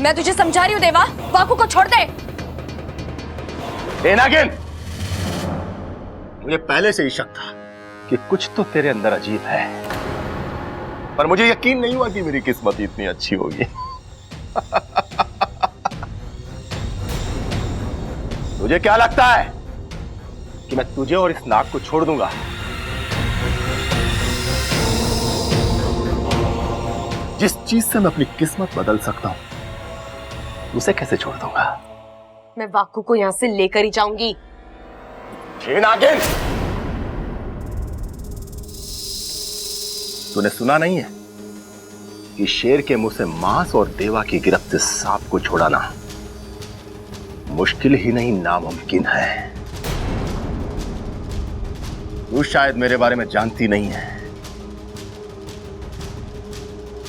मैं तुझे समझा रही हूँ देवा, वाकू को छोड़ दे। नागिन, मुझे पहले से ही शक था कि कुछ तो तेरे अंदर अजीब है, पर मुझे यकीन नहीं हुआ कि मेरी किस्मत इतनी अच्छी होगी। तुझे क्या लगता है कि मैं तुझे और इस नाग को छोड़ दूंगा? जिस चीज से मैं अपनी किस्मत बदल सकता हूं, उसे कैसे छोड़ दूंगा? मैं वाकू को यहां से लेकर ही जाऊंगी। नागिन, तूने सुना नहीं है कि शेर के मुंह से मांस और देवा की गिरफ्त से सांप को छुड़ाना मुश्किल ही नहीं नामुमकिन है। तू शायद मेरे बारे में जानती नहीं है।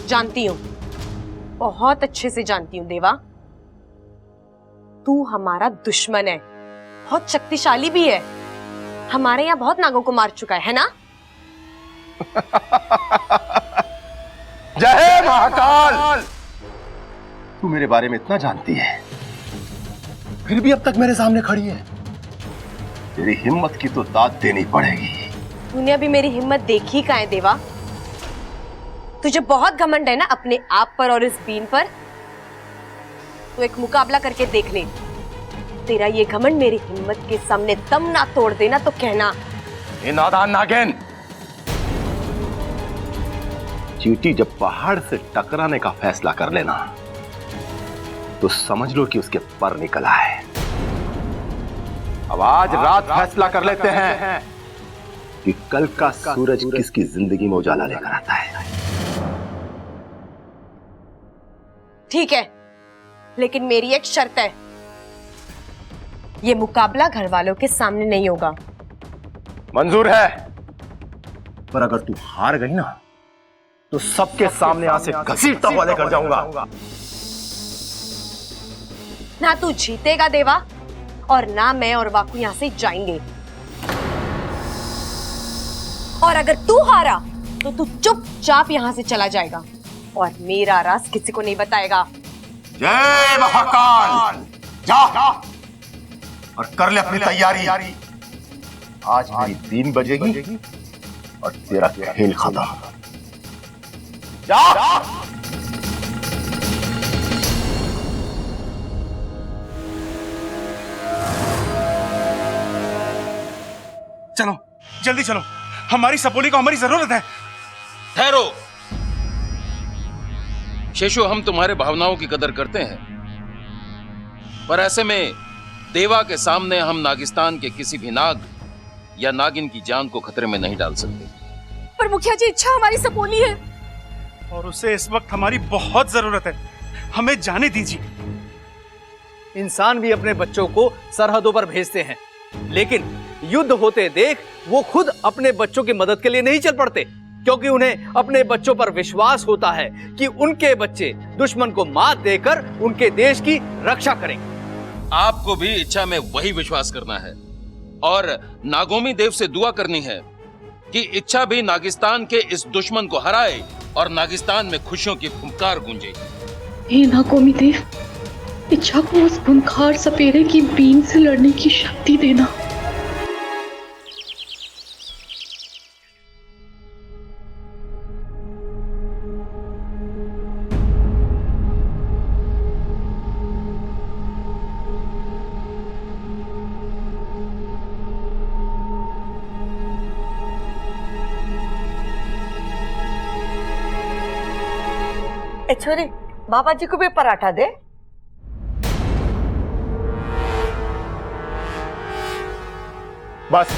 जानती हूँ, बहुत अच्छे से जानती हूँ देवा। तू हमारा दुश्मन है, बहुत शक्तिशाली भी है। हमारे यहाँ बहुत नागों को मार चुका है ना? जय महाकाल! तू मेरे बारे में इतना जानती है, फिर भी अब तक मेरे सामने खड़ी है। तेरी हिम्मत की तो दाद देनी पड़ेगी। तूने अभी मेरी हिम्मत देखी कहाँ है देवा? तुझे बहुत घमंड है ना अपने आप पर और इस बीन पर। तो एक मुकाबला करके देख ले। तेरा ये घमंड मेरी हिम्मत के सामने दम ना तोड़ देना तो कहना। ए नादान नागिन, चींटी जब पहाड़ से टकराने का फैसला कर लेना तो समझ लो कि उसके पर निकला है। अब आज रात फैसला कर लेते हैं कि कल का सूरज किसकी जिंदगी में उजाला लेकर आता है। ठीक है, लेकिन मेरी एक शर्त है। ये मुकाबला घर वालों के सामने नहीं होगा। मंजूर है, पर अगर तू हार गई ना तो सबके सामने यहां से घसीटता हुआ लेकर जाऊंगा। ना तू जीतेगा देवा, और ना मैं और वाकू यहां से जाएंगे। और अगर तू हारा तो तू चुपचाप यहां से चला जाएगा और मेरा राज किसी को नहीं बताएगा। जय महाकाल! जा और कर ले अपनी तैयारी। आज मेरी 3 बजेगी और तेरा खेल खत्म। जा! चलो जल्दी चलो, हमारी सपोली को हमारी जरूरत है। ठहरो शेषु, हम तुम्हारे भावनाओं की कदर करते हैं, पर ऐसे में देवा के सामने हम नागिस्तान के किसी भी नाग या नागिन की जान को खतरे में नहीं डाल सकते। पर मुखिया जी, इच्छा हमारी सपोली है और उसे इस वक्त हमारी बहुत जरूरत है। हमें जाने दीजिए। इंसान भी अपने बच्चों को सरहदों पर भेजते हैं, लेकिन युद्ध होते देख वो खुद अपने बच्चों की मदद के लिए नहीं चल पड़ते, क्योंकि उन्हें अपने बच्चों पर विश्वास होता है कि उनके बच्चे दुश्मन को मात देकर उनके देश की रक्षा करेंगे। आपको भी इच्छा में वही विश्वास करना है और नागोमी देव से दुआ करनी है कि इच्छा भी नागिस्तान के इस दुश्मन को हराए और नागिस्तान में खुशियों की फुंकार गूंजे। हे नागोमी देव, इच्छा को उस खूंखार सपेरे की बीन से लड़ने की शक्ति देना। छोरी, बाबा जी को भी पराठा दे। बस।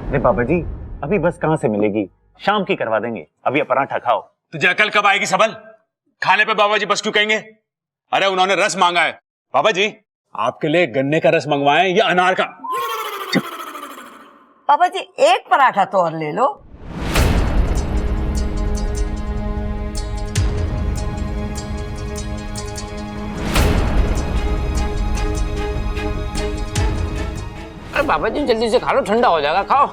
अरे बाबा जी, अभी बस कहां से मिलेगी? शाम की करवा देंगे, अभी पराठा खाओ। तुझे अकल कब आएगी सबल? खाने पे बाबा जी बस क्यों कहेंगे? अरे उन्होंने रस मांगा है। बाबा जी, आपके लिए गन्ने का रस मंगवाएं या अनार का? बाबा जी, एक पराठा तो और ले लो। बाबा जी जल्दी से खा लो, ठंडा हो जाएगा, खाओ।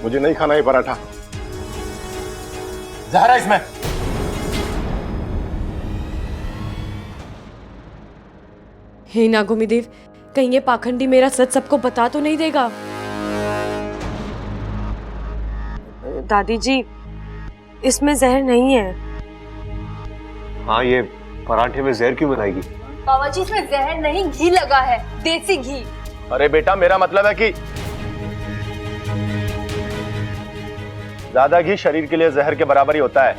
मुझे नहीं खाना ये पराठा। जहर है इसमें। हे नागोमी देव, कहीं ये पाखंडी मेरा सच सबको बता तो नहीं देगा? दादी जी, इसमें जहर नहीं है। हाँ, ये पराठे में जहर क्यों बनाएगी? बाबा जी, इसमें जहर नहीं, घी लगा है, देसी घी। अरे बेटा, मेरा मतलब है कि ज्यादा घी शरीर के लिए जहर के बराबर ही होता है।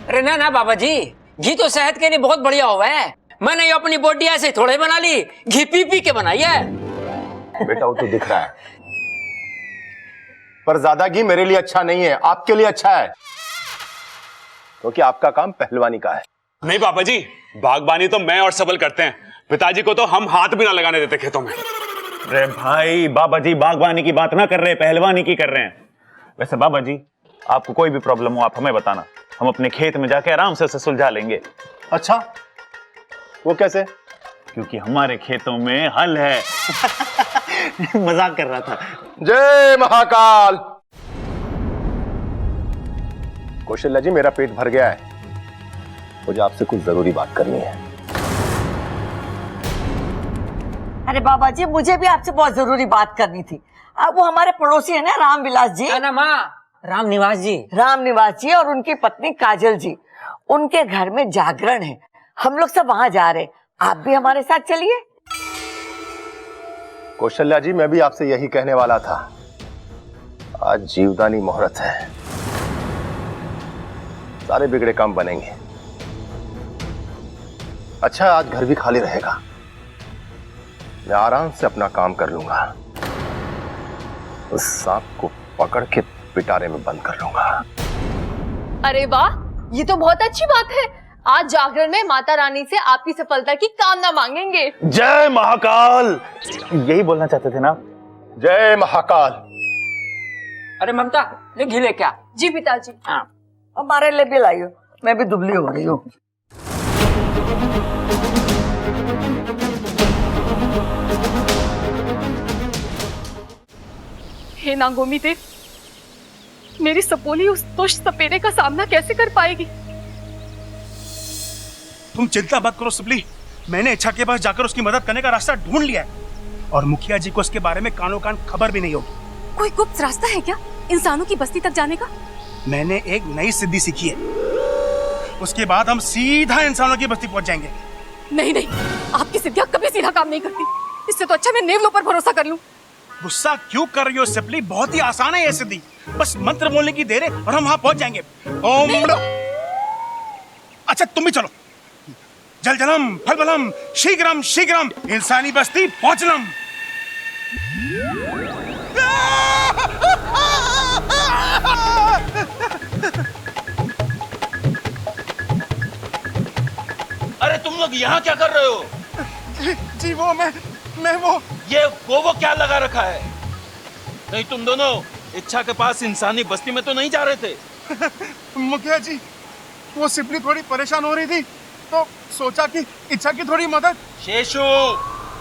अरे ना ना बाबा जी, घी तो सेहत के लिए बहुत बढ़िया हुआ है। मैंने ये अपनी बॉडी ऐसे थोड़े बना ली, घी पी पी के बनाई है। बेटा, वो तो दिख रहा है, पर ज्यादा घी मेरे लिए अच्छा नहीं है, आपके लिए अच्छा है, क्योंकि आपका काम पहलवानी का है। नहीं पापा जी, बागबानी तो मैं और सबल करते हैं, पिताजी को तो हम हाथ भी ना लगाने देते खेतों में। अरे भाई, बाबा जी बागवानी की बात ना कर रहे, पहलवानी की कर रहे हैं। वैसे बाबा जी, आपको कोई भी प्रॉब्लम हो आप हमें बताना, हम अपने खेत में जाके आराम से सुलझा लेंगे। अच्छा, वो कैसे? क्योंकि हमारे खेतों में हल है। मजाक कर रहा था। जय महाकाल। कौशल्या जी, मेरा पेट भर गया है, मुझे आपसे कुछ जरूरी बात करनी है। अरे बाबा जी, मुझे भी आपसे बहुत जरूरी बात करनी थी। अब वो हमारे पड़ोसी है ना, रामविलास जी। ना माँ, रामनिवास जी। रामनिवास जी और उनकी पत्नी काजल जी, उनके घर में जागरण है, हम लोग सब वहां जा रहे हैं, आप भी हमारे साथ चलिए। कौशल्या जी, मैं भी आपसे यही कहने वाला था, आज जीवदानी मुहूर्त है, सारे बिगड़े काम बनेंगे। अच्छा, आज घर भी खाली रहेगा, मैं आराम से अपना काम कर लूंगा, उस सांप को पकड़ के पिटारे में बंद कर लूंगा। अरे वाह, ये तो बहुत अच्छी बात है। आज जागरण में माता रानी से आपकी सफलता की कामना मांगेंगे। जय महाकाल, यही बोलना चाहते थे ना? जय महाकाल। अरे ममता, ले घी ले क्या? जी पिताजी। हाँ, हमारे लिए भी लाइयो, मैं भी दुबली हो रही हूँ। हे नागोमी देव, मेरी सपोली उस दुष्ट सपेरे का सामना कैसे कर पाएगी? तुम चिंता मत करो सुबली, मैंने इच्छा के पास जाकर उसकी मदद करने का रास्ता ढूंढ लिया है, और मुखिया जी को उसके बारे में कानों कान खबर भी नहीं होगी। कोई गुप्त रास्ता है क्या इंसानों की बस्ती तक जाने का? मैंने एक नई सिद्धि सीखी है, उसके बाद हम सीधा इंसानों की बस्ती पहुंच जाएंगे। नहीं नहीं, आपकी सिद्धियां कभी सीधा काम नहीं करती, इससे तो अच्छा मैं नेवलों पर भरोसा कर लूं। गुस्सा क्यों कर रही हो सिपली, बहुत ही आसान है ये सिद्धि, बस मंत्र बोलने की देर है और हम वहां पहुंच जाएंगे। ओम। अच्छा, तुम भी चलो। जल जलम फल बलम शीघ्रम शीघ्रम इंसानी बस्ती पहुंचलम। अरे तुम लोग यहाँ क्या कर रहे हो? जी वो मैं वो ये वो क्या लगा रखा है? नहीं, तुम दोनों इच्छा के पास इंसानी बस्ती में तो नहीं जा रहे थे? मुखिया जी, वो सिपली थोड़ी परेशान हो रही थी, तो सोचा कि इच्छा की थोड़ी मदद। शेषु,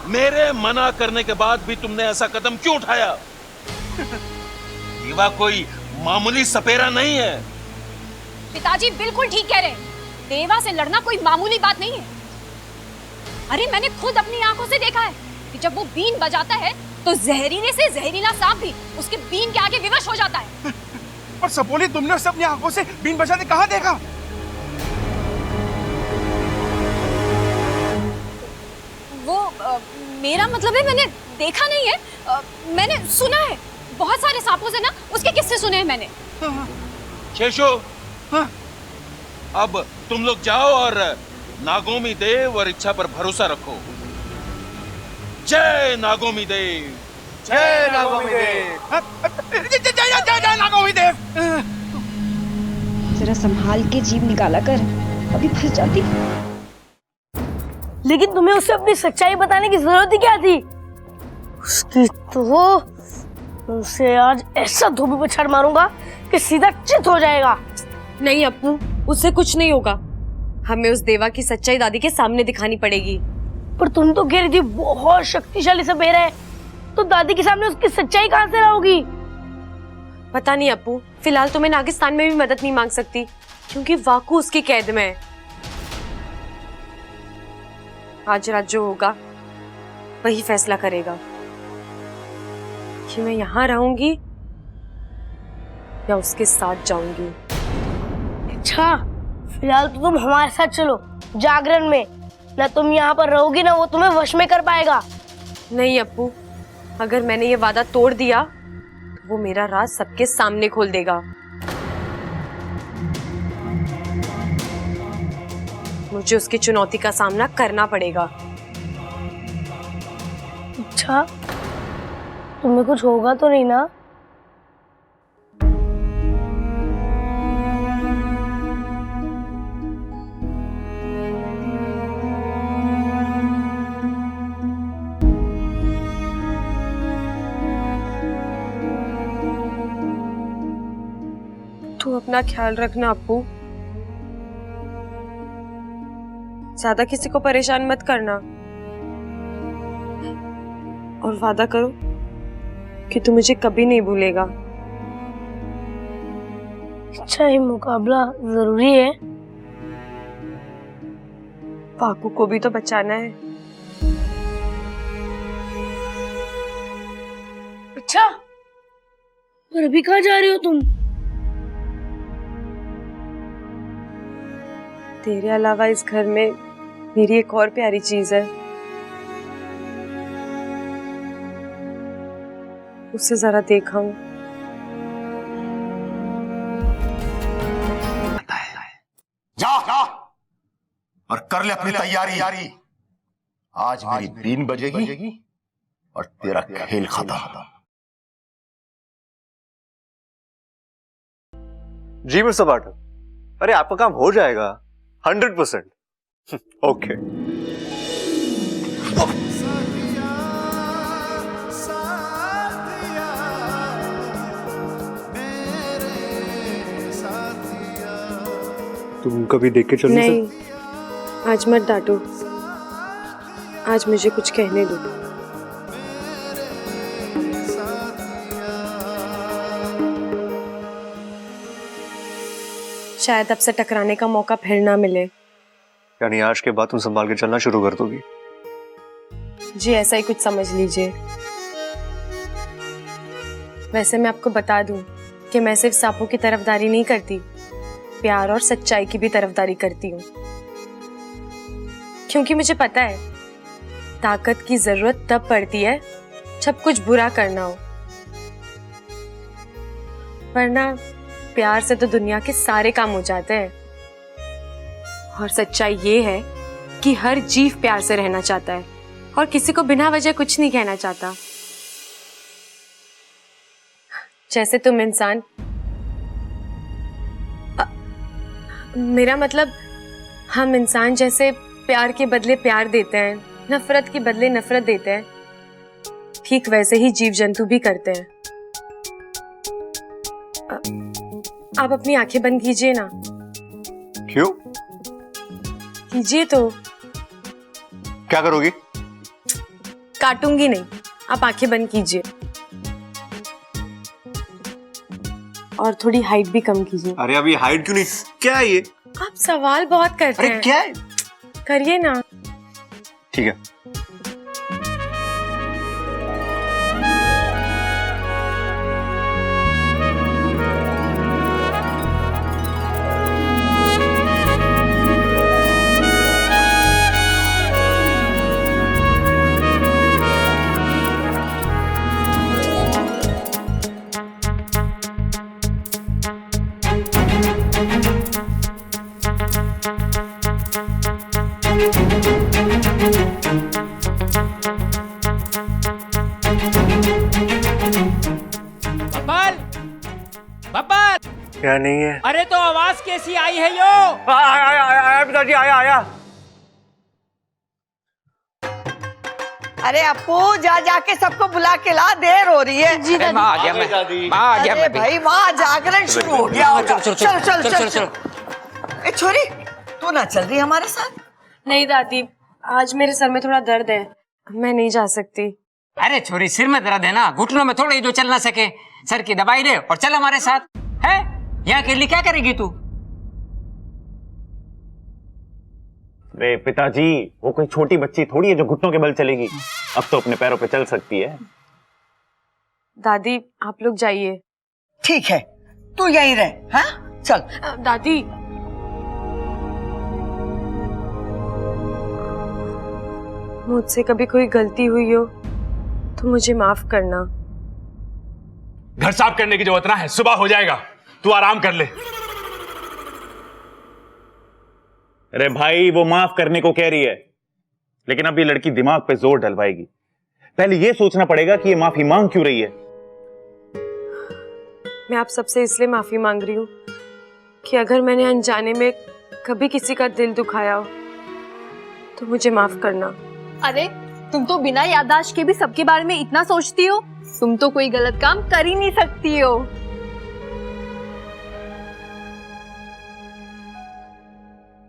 मेरे मना करने के बाद भी तुमने ऐसा कदम क्यों उठाया? देवा कोई मामूली सपेरा नहीं है। पिताजी बिल्कुल ठीक कह रहे हैं, देवा से लड़ना कोई मामूली बात नहीं है। अरे मैंने खुद अपनी आंखों से देखा है कि जब वो बीन बजाता है तो जहरीले से जहरीला सांप भी उसके बीन के आगे विवश हो जाता है। पर सपोली, तुमने उसे अपनी आंखों से बीन बजाते कहाँ देखा? वो मेरा मतलब है, मैंने देखा नहीं है, मैंने सुना है, बहुत सारे सांपों से ना उसके किस्से सुने हैं मैंने। शेषु, अब तुम लोग जाओ और नागोमी देव और इच्छा पर भरोसा रखो। जय नागोमी देव। जय नागोमी देव। जय नागोमी देव। जरा संभाल के जीभ निकाला कर, अभी फंस जाती। लेकिन तुम्हें उसे अपनी सच्चाई बताने की जरूरत ही क्या थी? उसकी तो उसे आज ऐसा धोबी पछाड़ मारूंगा कि सीधा चित हो जाएगा। नहीं अप्पू, उससे कुछ नहीं होगा, हमें उस देवा की सच्चाई दादी के सामने दिखानी पड़ेगी। पर तुम तो कह रही थी बहुत शक्तिशाली सपेरा है, तो दादी के सामने उसकी सच्चाई कहां से लाओगी? पता नहीं अप्पू, फिलहाल तो मैं नागिस्तान में भी मदद नहीं मांग सकती क्योंकि वाकू उसकी कैद में है। आज रात जो होगा वही फैसला करेगा कि मैं यहाँ रहूंगी या उसके साथ जाऊंगी। अच्छा, फिलहाल तो तुम हमारे साथ चलो जागरण में। ना तुम यहाँ पर रहोगी ना वो तुम्हें वश में कर पाएगा। नहीं अप्पू, अगर मैंने ये वादा तोड़ दिया तो वो मेरा राज सबके सामने खोल देगा। मुझे उसकी चुनौती का सामना करना पड़ेगा। अच्छा, तुम्हें कुछ होगा तो नहीं ना? तू अपना ख्याल रखना अप्पू, ज्यादा किसी को परेशान मत करना और वादा करो कि तू मुझे कभी नहीं भूलेगा। अच्छा, ये मुकाबला जरूरी है? वाकू को भी तो बचाना है। अच्छा, पर अभी कहाँ जा रही हो तुम? तेरे अलावा इस घर में मेरी एक और प्यारी चीज है, उसे जरा देखा हूं। जा और कर ले अपनी तैयारी। आज मेरी बीन बजेगी और तेरा खेल खत्म। जी मिस्टर पाठक, अरे आपका काम हो जाएगा 100%। ओके। तुम कभी देख के चल नहीं, आज मत डांटो, आज मुझे कुछ कहने दो। शायद अब से टकराने का मौका फिर ना मिले। यानी आज के बाद तुम संभाल के चलना शुरू कर दोगी? जी ऐसा ही कुछ समझ लीजिए। वैसे मैं आपको बता दूं कि मैं सिर्फ सांपों की तरफदारी नहीं करती, प्यार और सच्चाई की भी तरफदारी करती हूँ। क्योंकि मुझे पता है ताकत की जरूरत तब पड़ती है जब कुछ बुरा करना हो, वरना प्यार से तो दुनिया के सारे काम हो जाते हैं। और सच्चाई ये है कि हर जीव प्यार से रहना चाहता है और किसी को बिना वजह कुछ नहीं कहना चाहता। जैसे तुम इंसान, मेरा मतलब हम इंसान जैसे प्यार के बदले प्यार देते हैं, नफरत के बदले नफरत देते हैं, ठीक वैसे ही जीव जंतु भी करते हैं। आप अपनी आंखें बंद कीजिए ना। क्यों? कीजिए तो। क्या करोगी? काटूंगी नहीं, आप आंखें बंद कीजिए और थोड़ी हाइट भी कम कीजिए। अरे अभी हाइट क्यों नहीं? क्या है ये? आप सवाल बहुत करते हैं। अरे क्या है? करिए ना। ठीक है। क्या नहीं है? अरे तो आवाज कैसी आई है यो? आया पिताजी, आया। अरे अपू जा जाके सबको बुला के ला, देर हो रही है। जी दादी। माँ आ गया मैं। अरे भाई वहाँ जागरण शुरू हो गया होगा। चल। ए छोरी, तू ना चल रही हमारे साथ? नहीं दादी, आज मेरे सर में थोड़ा दर्द है, मैं नहीं जा सकती। अरे छोरी, सिर में दर्द है ना, घुटनों में थोड़ा ही जो चल ना सके। सर की दवाई ले और चल हमारे साथ। है यहाँ अकेली क्या करेगी तू? अरे पिताजी, वो कोई छोटी बच्ची थोड़ी है जो घुटनों के बल चलेगी। अब तो अपने पैरों पे चल सकती है। दादी आप लोग जाइए। ठीक है, तू यहीं रह। हाँ चल। दादी मुझसे कभी कोई गलती हुई हो तो मुझे माफ करना। घर साफ करने की जरूरत ना है, सुबह हो जाएगा, तू आराम कर ले। अरे भाई, वो माफ करने को कह रही है, लेकिन अब ये लड़की दिमाग पे जोर डलवाएगी। पहले ये सोचना पड़ेगा कि ये माफी मांग क्यों रही है। मैं आप सबसे इसलिए माफी मांग रही हूँ कि अगर मैंने अनजाने में कभी किसी का दिल दुखाया हो तो मुझे माफ करना। अरे तुम तो बिना याददाश्त के भी सबके बारे में इतना सोचती हो। तुम तो कोई गलत काम कर ही नहीं सकती हो।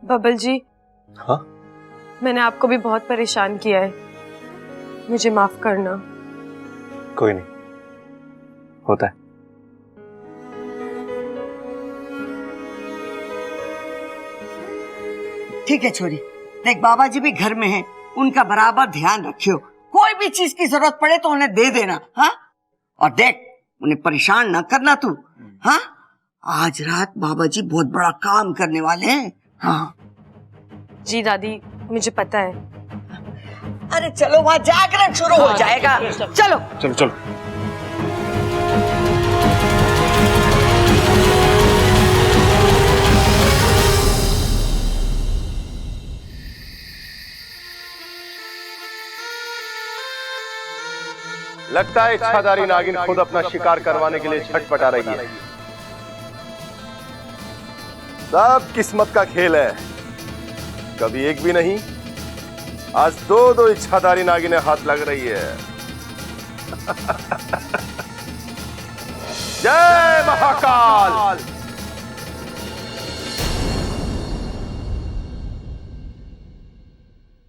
बबल जी, हाँ? मैंने आपको भी बहुत परेशान किया है, मुझे माफ करना। कोई नहीं, होता है। ठीक है छोरी, देख बाबा जी भी घर में हैं, उनका बराबर ध्यान रखियो। कोई भी चीज की जरूरत पड़े तो उन्हें दे देना। हाँ, और देख उन्हें परेशान ना करना तू। हाँ, आज रात बाबा जी बहुत बड़ा काम करने वाले हैं। हाँ जी दादी, मुझे पता है। अरे चलो, वहां जागरण शुरू हो जाएगा। चलो चलो चलो। लगता है इच्छाधारी नागिन खुद अपना शिकार करवाने के लिए छटपटा रही है। सब किस्मत का खेल है, कभी एक भी नहीं, आज दो इच्छाधारी नागिनें हाथ लग रही है। जय महाकाल।